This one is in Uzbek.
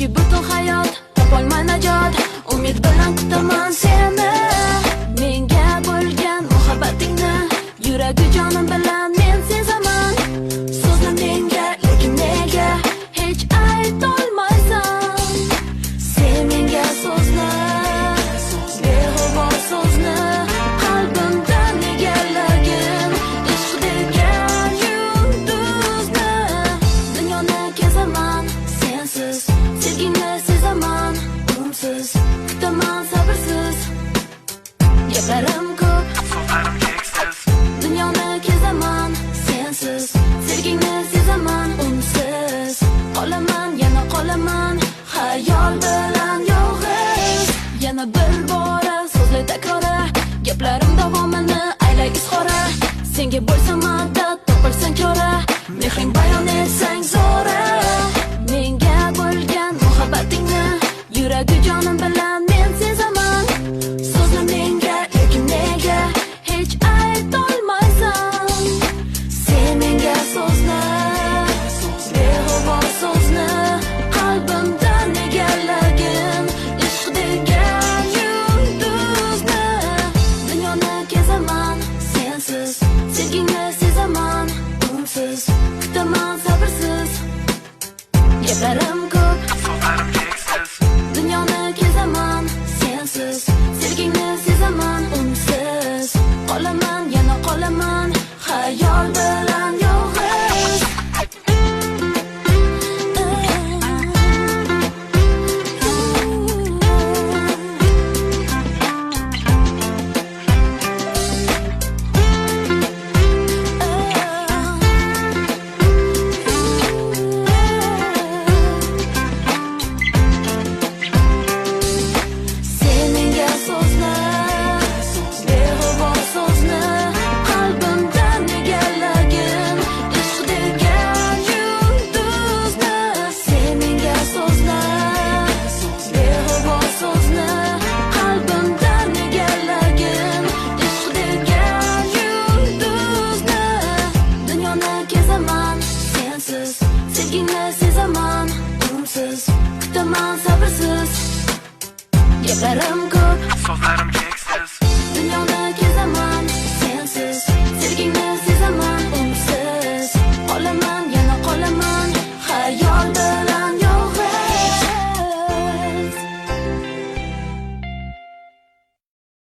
chunki butun hayot topolmay najot. Umid bilan kutaman seni, menga bo'lgan muhabbatingni yuragi jonim bilan men sezaman. So'zla menga, lekin nega hech aytolmaysan? Sen menga so'zla, behuva so'zni qalbimdan negallagin, ishq degan yulduzni. Dunyoni kezaman sensiz, sevgingni sezaman umsiz, kutaman sabrsiz. Gaplarim ko'p, so'zlarim cheksiz. dunyoni kezaman sensiz, sevgingni sezaman umsiz. Qolaman, yana qolaman xayol bilan yolg'iz. Yana bir bora so'zla takrora, gaplarim davomini aylay izhora. Senga bo'lsam madad, topilsin chora, mehring bayon etsang zo'ra. Menga bo'lgan muhabbatingni yuragi jonim bilan men sezaman. So'zla menga, lekin nega hech aytolmaysan? Sen menga so'zla, behuva so'zni qalbimdan negallagin, ishq degan yulduzni. Dunyoni kezaman sensiz, sevgingni sezaman umsiz, kutaman sabrsiz. Gaplarim ko'p, So'zlarim cheksiz. dunyoni kezaman sensiz, sevgingni sezaman umsiz. Qolaman, yana qolaman xayol bilan yolg'iz. Sen menga so'zla, behuva so'zni qalbimdan negallagin, ishq degan yulduzni. Sen menga so'zla, behuva so'zni qalbimdan negallagin, ishq degan yulduzni. Dunyoni kezaman sensiz, sevgingni sezaman umsiz, kutaman sabrsiz. Gaplarim ko'p, So'zlarim